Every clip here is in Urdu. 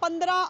15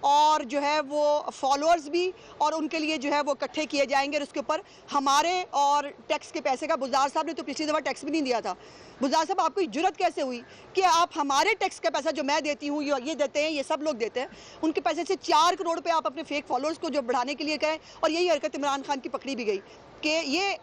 اور جو ہے وہ فالوورز بھی، اور ان کے لیے جو ہے وہ اکٹھے کیے جائیں گے، اور اس کے اوپر ہمارے اور ٹیکس کے پیسے کا بزدار صاحب نے تو پچھلی دفعہ ٹیکس بھی نہیں دیا تھا. بزدار صاحب آپ کو جرت کیسے ہوئی کہ آپ ہمارے ٹیکس کا پیسہ جو میں دیتی ہوں، یہ دیتے ہیں، یہ سب لوگ دیتے ہیں، ان کے پیسے سے 4 کروڑ پہ آپ اپنے فیک فالوورز کو جو بڑھانے کے لیے کہیں. اور یہی حرکت عمران خان کی پکڑی بھی گئی کہ یہ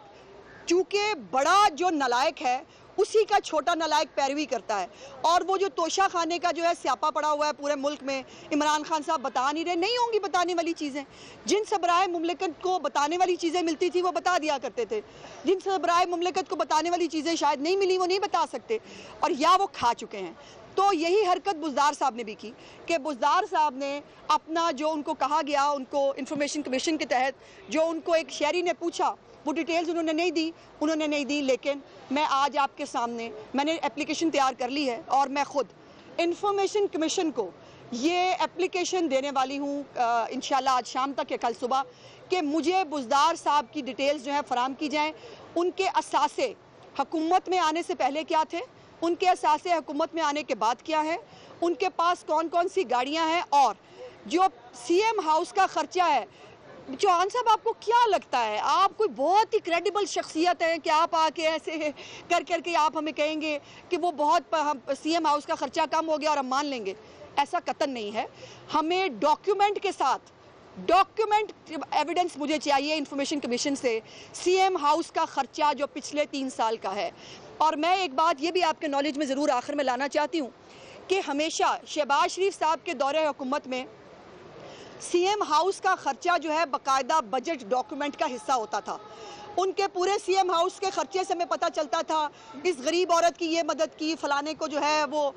چونکہ بڑا جو نالائق ہے اسی کا چھوٹا نالائق پیروی کرتا ہے. اور وہ جو توشہ خانے کا جو ہے سیاپا پڑا ہوا ہے پورے ملک میں، عمران خان صاحب بتا نہیں رہے، نہیں ہوں گی بتانے والی چیزیں. جن سربراہ مملکت کو بتانے والی چیزیں ملتی تھی وہ بتا دیا کرتے تھے، جن سربراہ مملکت کو بتانے والی چیزیں شاید نہیں ملی وہ نہیں بتا سکتے، اور یا وہ کھا چکے ہیں. تو یہی حرکت بزدار صاحب نے بھی کی کہ بزدار صاحب نے اپنا جو ان کو کہا گیا، ان کو انفارمیشن کمیشن کے تحت جو ان کو ایک شہری نے پوچھا، وہ ڈیٹیلز انہوں نے نہیں دی. لیکن میں آج آپ کے سامنے میں نے اپلیکیشن تیار کر لی ہے، اور میں خود انفارمیشن کمیشن کو یہ اپلیکیشن دینے والی ہوں انشاءاللہ آج شام تک یا کل صبح، کہ مجھے بزدار صاحب کی ڈیٹیلز جو ہیں فراہم کی جائیں. ان کے اثاثے حکومت میں آنے سے پہلے کیا تھے، ان کے اثاثے حکومت میں آنے کے بعد کیا ہے، ان کے پاس کون کون سی گاڑیاں ہیں، اور جو سی ایم ہاؤس کا خرچہ ہے. چوہان صاحب آپ کو کیا لگتا ہے، آپ کوئی بہت ہی کریڈیبل شخصیت ہیں کہ آپ آ کے ایسے کر کے آپ ہمیں کہیں گے کہ وہ بہت سی ایم ہاؤس کا خرچہ کم ہو گیا اور ہم مان لیں گے؟ ایسا قطعاً نہیں ہے. ہمیں ڈاکیومنٹ کے ساتھ ڈاکیومنٹ ایویڈنس مجھے چاہیے انفارمیشن کمیشن سے سی ایم ہاؤس کا خرچہ جو پچھلے 3 سال کا ہے. اور میں ایک بات یہ بھی آپ کے نالج میں ضرور آخر میں لانا چاہتی ہوں کہ ہمیشہ شہباز شریف صاحب کے دور حکومت میں سی ایم ہاؤس کا خرچہ جو ہے باقاعدہ بجٹ ڈاکیومنٹ کا حصہ ہوتا تھا. ان کے پورے سی ایم ہاؤس کے خرچے سے ہمیں پتہ چلتا تھا اس غریب عورت کی یہ مدد کی، فلانے کو جو ہے وہ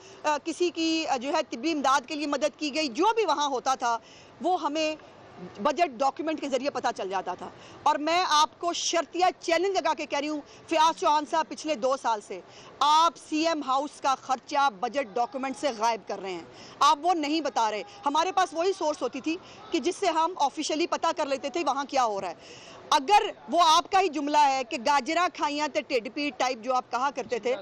کسی کی جو ہے طبی امداد کے لیے مدد کی گئی، جو بھی وہاں ہوتا تھا وہ ہمیں بجٹ ڈاکیومنٹ کے ذریعے پتہ چل جاتا تھا. اور میں آپ کو شرطیہ چیلنج لگا کے کہہ رہی ہوں فیاض چوہان صاحب، پچھلے 2 سال سے آپ سی ایم ہاؤس کا خرچہ بجٹ ڈاکیومنٹ سے غائب کر رہے ہیں، آپ وہ نہیں بتا رہے. ہمارے پاس وہی سورس ہوتی تھی کہ جس سے ہم آفیشلی پتہ کر لیتے تھے وہاں کیا ہو رہا ہے. اگر وہ آپ کا ہی جملہ ہے کہ گاجراں کھائیاں تے ٹھڈ پیٹ ٹائپ جو آپ کہا کرتے تھے،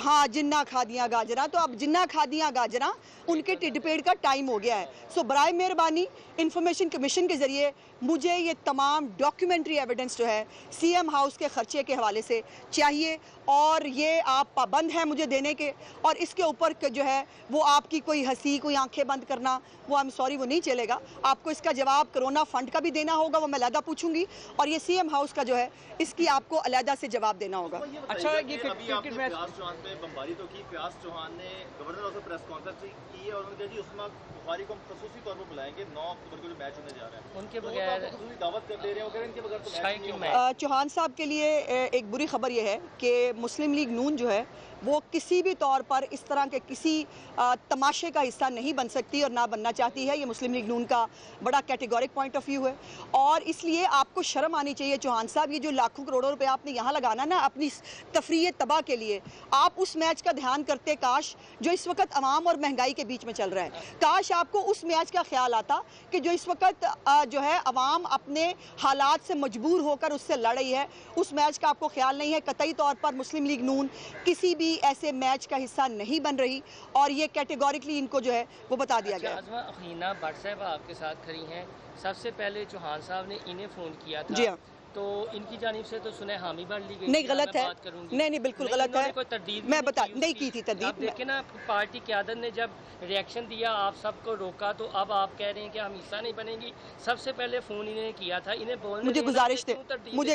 ہاں جنہ کھا دیا گاجراں، تو اب جنہ کھا دیا گاجراں ان کے ٹھڈ پیٹ کا ٹائم ہو گیا ہے. سو برائے مہربانی انفارمیشن کمیشن کے ذریعے مجھے یہ تمام ڈاکیومنٹری ایویڈنس جو ہے سی ایم ہاؤس کے خرچے کے حوالے سے چاہیے، اور یہ آپ پابند ہیں مجھے دینے کے. اور اس کے اوپر جو ہے وہ آپ کی کوئی ہنسی، کوئی آنکھیں بند کرنا، وہ آئی ایم سوری وہ نہیں چلے گا. آپ کو اس کا جواب کرونا فنڈ کا بھی دینا ہوگا، وہ میں علیحدہ پوچھوں گی، اور یہ سی ایم ہاؤس کا جو ہے اس کی آپ کو علیحدہ سے جواب دینا ہوگا. اچھا، یہ کرکٹ میچ فیاض چوہان پہ بمباری تو کی، فیاض چوہان نے گورنر ہاؤس میں پریس کانفرنس کی ہے اور انہوں نے کہا جی عثمان بخاری کو ہم خصوصی طور پر بلائیں گے 9 اکتوبر کو جو میچ ہونے جا رہا ہے، ان کے بغیر خصوصی دعوت کر دے رہے ہیں، اگر ان کے بغیر تو میچ نہیں ہوگا. چوہان صاحب کے لیے ایک بری خبر یہ ہے کہ مسلم لیگ نون جو ہے وہ کسی بھی طور پر اس طرح کے کسی تماشے کا حصہ نہیں بن سکتی اور نہ بننا چاہتی ہے. یہ مسلم لیگ نون کا بڑا کیٹیگورک پوائنٹ آف ویو ہے، اور اس لیے آپ کو شرم آنی چاہیے چوہان صاحب. یہ جو لاکھوں کروڑوں روپے آپ نے یہاں لگانا نا اپنی تفریح تباہ کے لیے، آپ اس میچ کا دھیان کرتے کاش جو اس وقت عوام اور مہنگائی کے بیچ میں چل رہا ہے. کاش آپ کو اس میچ کا خیال آتا کہ جو اس وقت جو ہے عوام اپنے حالات سے مجبور ہو کر اس سے لڑ رہی ہے. اس میچ کا آپ کو خیال نہیں ہے. قطعی طور پر مسلم لیگ نون کسی بھی ایسے میچ کا حصہ نہیں بن رہی، اور یہ کیٹیگورکلی ان کو جو ہے وہ بتا دیا گیا. اخینہ بٹ صاحب آپ کے ساتھ کھڑی ہیں، سب سے پہلے چوہان صاحب نے انہیں فون کیا تھا. جی ہاں، تو ان کی جانب سے تو سنیں حامی بھر لی گئی. نہیں غلط ہے، نہیں بالکل غلط ہے، کوئی تردید میں بتا نہیں کی تھی تردید. آپ دیکھیں نا پارٹی قیادت نے جب ریئیکشن دیا آپ سب کو روکا، تو اب آپ کہہ رہے ہیں کہ ہم حصہ نہیں بنیں گی. سب سے پہلے فون انہیں کیا تھا، انہیں بولنے مجھے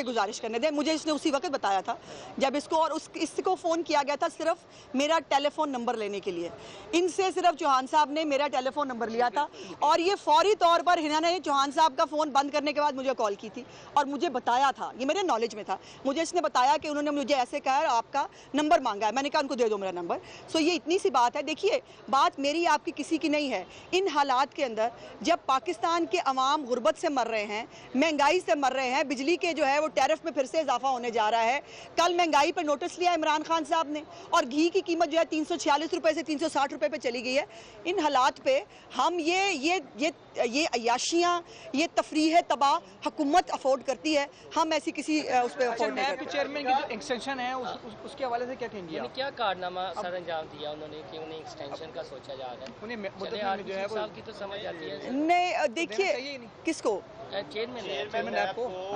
گزارش کرنے دیں. مجھے اس نے اسی وقت بتایا تھا جب اس کو، اور اس کو فون کیا گیا تھا صرف میرا ٹیلی فون نمبر لینے کے لیے. ان سے صرف چوہان صاحب نے میرا ٹیلی فون نمبر لیا تھا، اور یہ فوری طور پر ہنا نے چوہان صاحب کا فون بند کرنے کے بعد مجھے کال کی تھی اور مجھے بتایا تھا، یہ میرے نالج میں تھا. مجھے اس نے بتایا کہ انہوں نے مجھے ایسے کہا ہے آپ کا نمبر مانگا ہے. میں نے کہا ان کو دے دو میرا نمبر. سو یہ اتنی سی بات ہے. دیکھیے بات میری آپ کی کسی کی نہیں ہے. ان حالات کے اندر جب پاکستان کے عوام غربت سے مر رہے ہیں، مہنگائی سے مر رہے ہیں، بجلی کے جو ہے وہ ٹیرف میں پھر سے اضافہ ہونے جا رہا ہے. کل مہنگائی پر نوٹس لیا عمران خان صاحب نے، اور گھی کی قیمت جو ہے 346 روپے سے 360 روپے پہ چلی گئی ہے. ان حالات پہ ہم یہ عیاشیاں، یہ تفریح تباہ حکومت افورڈ کرتی ہے. ہم ایسی کسی اس پہ افورڈ نہیں کرتے. چیئرمین کی جو ایکسٹینشن ہے اس کے حوالے سے کیا کہیں گے آپ؟ کیا کارنامہ سر انجام دیا انہوں نے کہ انہیں ایکسٹینشن کا سوچا جا رہا ہے؟ انہیں چلے مدت میں جو ہے آرمی صاحب کی تو سمجھ آتی ہے نہیں دیکھیے کس کو چیئرمین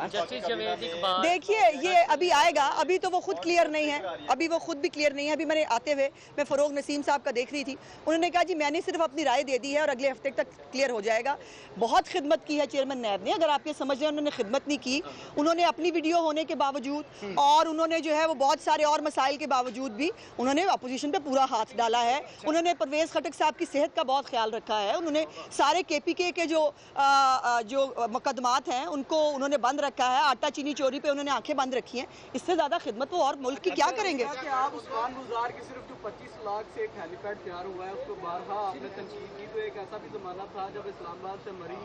جسٹس جاوید اقبال. دیکھیے یہ ابھی آئے گا, ابھی تو وہ خود کلیئر نہیں ہے, ابھی وہ خود بھی کلیئر نہیں ہے. ابھی میں نے آتے ہوئے میں فروغ نسیم صاحب کا دیکھ رہی تھی, انہوں نے کہا جی میں نے صرف اپنی رائے دے دی ہے اور اگلے ہفتے تک کلیئر ہو جائے گا. بہت خدمت کی ہے چیئرمین نیب نے, اگر آپ یہ سمجھ رہے ہیں انہوں نے خدمت نہیں کی, انہوں نے اپنی ویڈیو ہونے کے باوجود اور انہوں نے جو ہے وہ بہت سارے اور مسائل کے باوجود بھی انہوں نے اپوزیشن پہ پورا ہاتھ ڈالا ہے. انہوں نے پرویز خٹک صاحب کی صحت کا بہت خیال رکھا ہے, انہوں نے سارے کے پی کے جو مقدمات ہیں ان کو انہوں نے بند رکھا ہے. آٹا چینی چوری پہ انہوں نے آنکھیں بند رکھی ہیں. اس سے زیادہ خدمت وہ اور ملک کی کیا کریں گے؟ آپ عثمان گزار کی صرف جو 25 لاکھ سے ایک ہیلی پیڈ تیار ہوا ہے اس کو بارہا آپ نے تنقید کی, تو ایک ایسا بھی زمانہ تھا جب اسلام آباد سے مری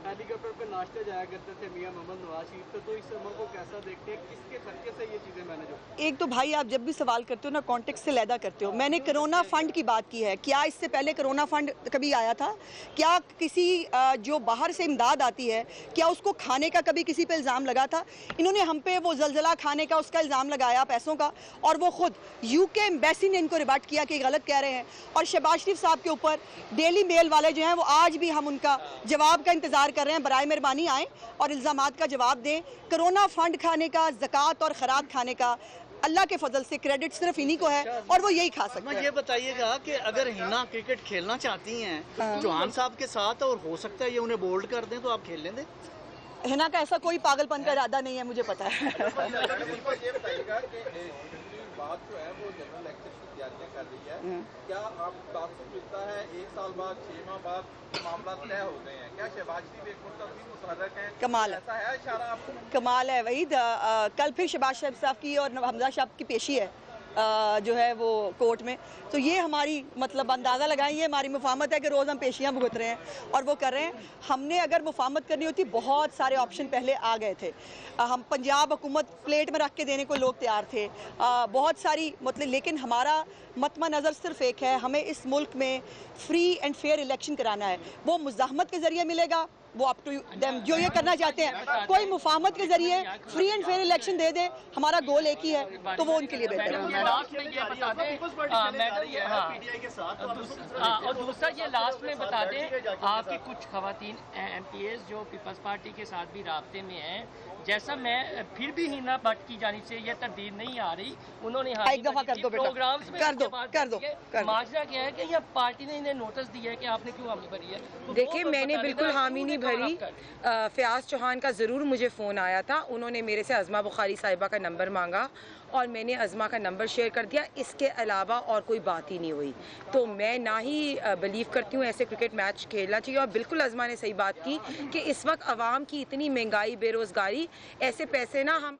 ہیلی کاپٹر پہ ناشتے جایا کرتے تھے میاں محمد نواز شریف, تو اس عمل کو کیسا دیکھتے ہیں, کس کے خرچے سے یہ چیزیں مینیج ہو؟ ایک تو بھائی آپ جب بھی سوال کرتے ہو نا کانٹیکس سے لیدا کرتے ہو. میں نے کرونا فنڈ کی بات کی ہے, کیا اس سے پہلے کرونا فنڈ کبھی آیا تھا؟ کیا کسی جو باہر سے امداد آتی ہے کیا اس کو کھانے کا کبھی کسی پہ الزام لگا تھا؟ انہوں نے ہم پہ وہ زلزلہ کھانے کا اس کا الزام لگایا پیسوں کا, اور وہ خود یو کے ایمبیسی نے ان کو ریبٹ کیا کہ غلط کہہ رہے ہیں. اور شہباز شریف صاحب کے اوپر ڈیلی میل والے جو ہیں وہ آج بھی ہم ان کا جواب کا انتظار کر رہے ہیں. برائے مہربانی آئیں اور الزامات کا جواب دیں. کرونا فنڈ کھانے کا, زکوٰۃ اور خیرات کھانے کا اللہ کے فضل سے کریڈٹ صرف انہی کو ہے اور وہ یہی کھا سکتے ہیں. یہ بتائیے گا کہ اگر ہنا کرکٹ کھیلنا چاہتی ہیں چوہان صاحب کے ساتھ اور ہو سکتا ہے یہ انہیں بولڈ کر دیں, تو آپ کھیل لیں گے؟ ہنا کا ایسا کوئی پاگل پن کا ارادہ نہیں ہے, مجھے پتا ہے. یہ بتائیے گا کہ بات جو ہے وہ جنرل الیکشن کی تیاریاں کر رہی ہے, کیا آپ بات سے ملتا ہے 1 سال بعد 6 ماہ بعد معاملات طے ہو گئے ہیں, کیا شہباز شریف ایک مستقبل متحرک ہیں؟ کمال ہے, ایسا ہے اشارہ آپ کو؟ کمال ہے وحید. کل پھر شہباز شریف صاحب کی اور حمزہ صاحب کی پیشی ہے جو ہے وہ کورٹ میں, تو یہ ہماری مطلب اندازہ لگائیں, یہ ہماری مفاہمت ہے کہ روز ہم پیشیاں بھگت رہے ہیں اور وہ کر رہے ہیں. ہم نے اگر مفاہمت کرنی ہوتی بہت سارے آپشن پہلے آ گئے تھے. ہم پنجاب حکومت پلیٹ میں رکھ کے دینے کو لوگ تیار تھے, بہت ساری مطلب, لیکن ہمارا مطمع نظر صرف ایک ہے, ہمیں اس ملک میں فری اینڈ فیئر الیکشن کرانا ہے. وہ مزاحمت کے ذریعے ملے گا, وہ اپ ٹو دیم جو یہ کرنا چاہتے ہیں. کوئی مفاہمت کے ذریعے فری اینڈ فیئر الیکشن دے دے, ہمارا گول ایک ہی ہے, تو وہ ان کے لیے بہتر ہے. اور دوسرا یہ لاسٹ میں بتا دیں, آپ کی کچھ خواتین ایم پی ایز جو پیپلز پارٹی کے ساتھ بھی رابطے میں ہیں, جیسا میں پھر بھی ہنا بٹ کی جانب سے یہ تردید نہیں آ رہی, انہوں نے ایک دفعہ کر دو بیٹا, پروگرامز میں کر دو. ماجرا کیا ہے کہ یہ پارٹی نے انہیں نوٹس دیا ہے کہ آپ نے کیوں حامی بھری ہے. دیکھیں میں نے بالکل حامی نہیں بھری. فیاض چوہان کا ضرور مجھے فون آیا تھا, انہوں نے میرے سے عظمہ بخاری صاحبہ کا نمبر مانگا اور میں نے عظمہ کا نمبر شیئر کر دیا. اس کے علاوہ اور کوئی بات ہی نہیں ہوئی. تو میں نہ ہی بلیو کرتی ہوں ایسے کرکٹ میچ کھیلنا چاہیے. اور بالکل عظمہ نے صحیح بات کی کہ اس وقت عوام کی اتنی مہنگائی, بے روزگاری, ایسے پیسے نہ ہم